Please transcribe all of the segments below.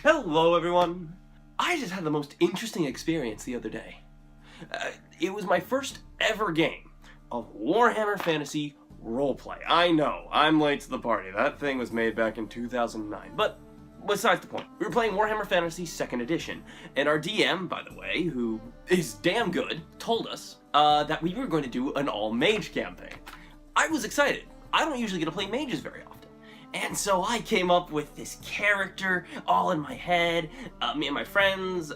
Hello everyone! I just had the most interesting experience the other day. It was my first ever game of Warhammer Fantasy Roleplay. I know, I'm late to the party. That thing was made back in 2009, but besides the point. We were playing Warhammer Fantasy 2nd Edition, and our DM, by the way, who is damn good, told us that we were going to do an all-mage campaign. I was excited. I don't usually get to play mages very often. And so I came up with this character all in my head. Me and my friends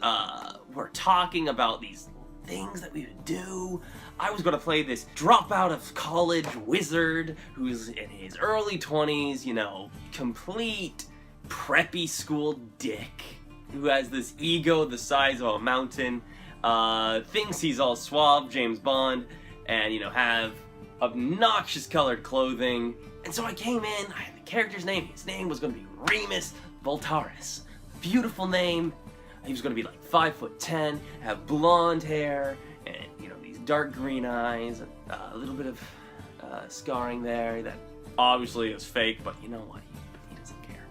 were talking about these things that we would do. I was going to play this dropout of college wizard who's in his early 20s, you know, complete preppy school dick, who has this ego the size of a mountain, thinks he's all suave, James Bond, and, you know, have obnoxious colored clothing. And so I came in, I had the character's name, his name was going to be Remus Voltaris. Beautiful name. He was going to be like 5'10", have blonde hair, and, you know, these dark green eyes, and a little bit of scarring there that obviously is fake, but you know what, he doesn't care.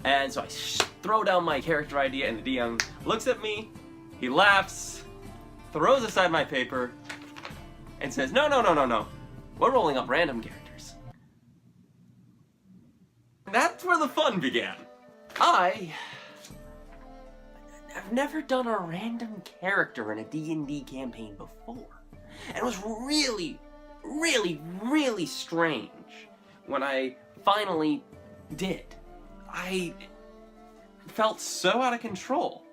And so I throw down my character idea, and the DM looks at me, he laughs, throws aside my paper, and says, no, we're rolling up random characters. That's where the fun began. I've never done a random character in a D&D campaign before. And it was really, really strange when I finally did. I felt so out of control.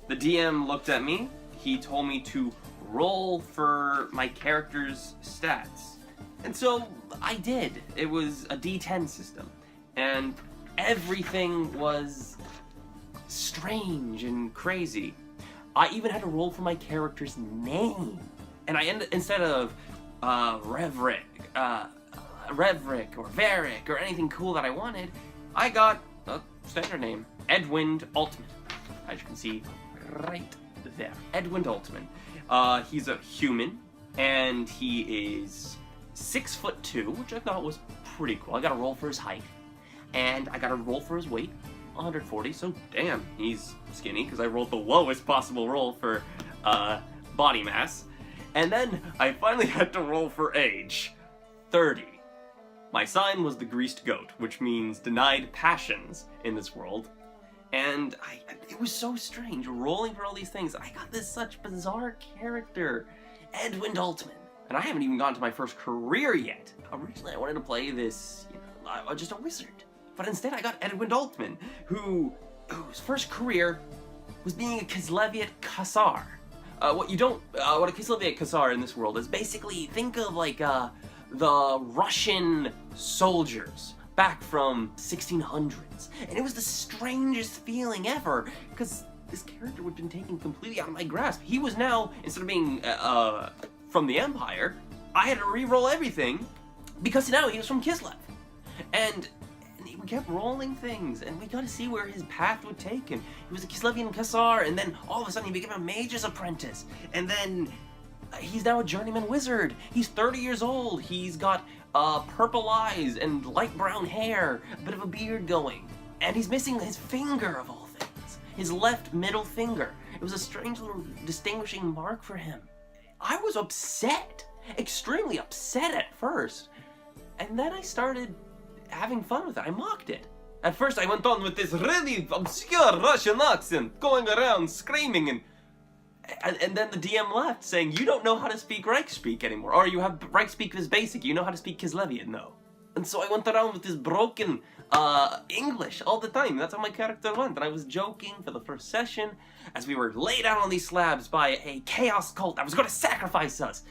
The DM looked at me, he told me to roll for my character's stats. And so I did. It was a D10 system. And everything was strange and crazy. I even had to roll for my character's name. And I instead of Revrick or Varric or anything cool that I wanted, I got a standard name, Edwind Altman. As you can see right there, Edwind Altman. He's a human, and he is 6'2", which I thought was pretty cool. I got to roll for his height. And I got a roll for his weight, 140, so damn, he's skinny, because I rolled the lowest possible roll for body mass. And then I finally had to roll for age, 30. My sign was the greased goat, which means denied passions in this world. And it was so strange, rolling for all these things. I got this such bizarre character, Edwind Altman. And I haven't even gotten to my first career yet. Originally, I wanted to play this, you know, just a wizard. But instead I got Edwind Altman, whose first career was being a Kisleviat Kassar. What a Kisleviat Kassar in this world is basically, think of like the Russian soldiers back from 1600s. And it was the strangest feeling ever, because this character would have been taken completely out of my grasp. He was now, instead of being from the Empire, I had to re-roll everything, because now he was from Kislev. And we kept rolling things, and we got to see where his path would take him. He was a Kislevian Kassar, and then all of a sudden he became a mage's apprentice. And then he's now a journeyman wizard. He's 30 years old. He's got purple eyes and light brown hair, a bit of a beard going. And he's missing his finger, of all things. His left middle finger. It was a strange little distinguishing mark for him. I was upset. Extremely upset at first. And then I started having fun with it. I mocked it. At first I went on with this really obscure Russian accent, going around screaming, and then the DM left saying, you don't know how to speak Reichspeak anymore, or you have Reichspeak is basic, you know how to speak Kislevian, no. And so I went around with this broken English all the time. That's how my character went, and I was joking for the first session as we were laid out on these slabs by a chaos cult that was going to sacrifice us.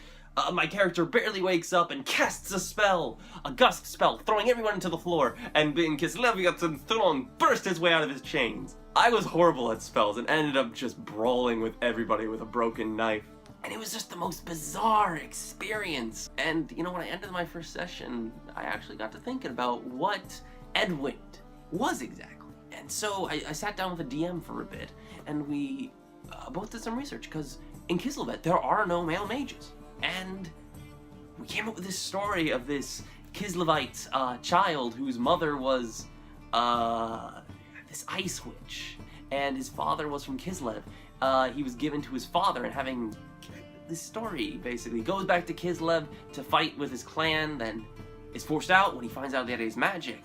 My character barely wakes up and casts a spell, a gust spell, throwing everyone into the floor, and being Kisleviat's throne burst his way out of his chains. I was horrible at spells and ended up just brawling with everybody with a broken knife. And it was just the most bizarre experience. And, you know, when I ended my first session, I actually got to thinking about what Edwind was exactly. And so I sat down with a DM for a bit, and we both did some research, because in Kislev there are no male mages. And we came up with this story of this Kislevite child whose mother was this ice witch, and his father was from Kislev. He was given to his father, and having this story basically goes back to Kislev to fight with his clan, then is forced out when he finds out that he's magic.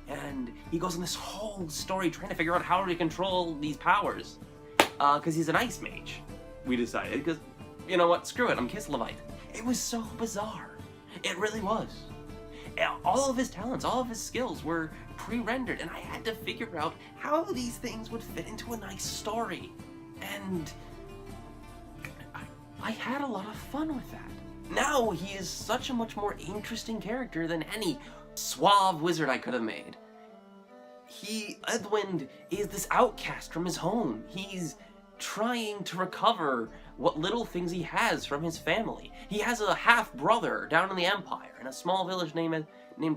And he goes on this whole story trying to figure out how to control these powers. Because he's an ice mage, we decided. Because, you know what, screw it, I'm Kislevite. It was so bizarre. It really was. All of his talents, all of his skills were pre-rendered, and I had to figure out how these things would fit into a nice story. And I had a lot of fun with that. Now he is such a much more interesting character than any suave wizard I could have made. Edwind is this outcast from his home. He's trying to recover what little things he has from his family. He has a half-brother down in the Empire in a small village named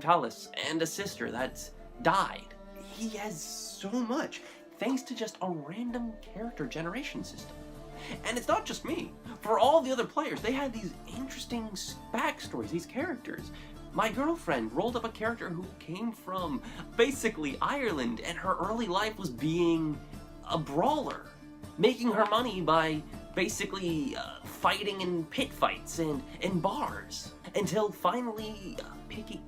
Talus, and a sister that's died. He has so much, thanks to just a random character generation system. And it's not just me. For all the other players, they had these interesting backstories, these characters. My girlfriend rolled up a character who came from basically Ireland, and her early life was being a brawler, making her money by basically fighting in pit fights and in bars, until finally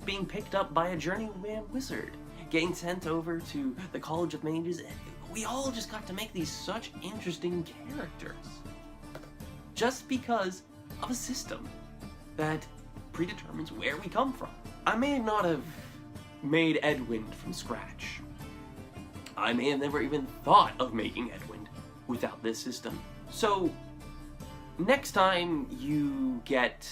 being picked up by a journeyman wizard, getting sent over to the College of Mages. We all just got to make these such interesting characters, just because of a system that predetermines where we come from. I may not have made Edwind from scratch. I may have never even thought of making Edwind without this system. So, next time you get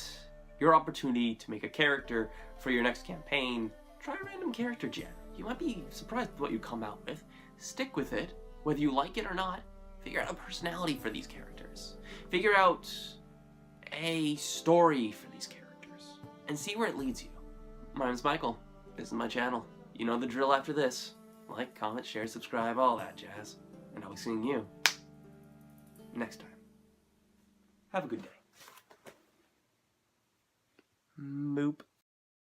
your opportunity to make a character for your next campaign, try a random character gen. You might be surprised with what you come out with. Stick with it, whether you like it or not. Figure out a personality for these characters. Figure out a story for these characters, and see where it leads you. My name's Michael. This is my channel. You know the drill after this. Like, comment, share, subscribe, all that jazz. And I'll be seeing you next time. Have a good day. Moop.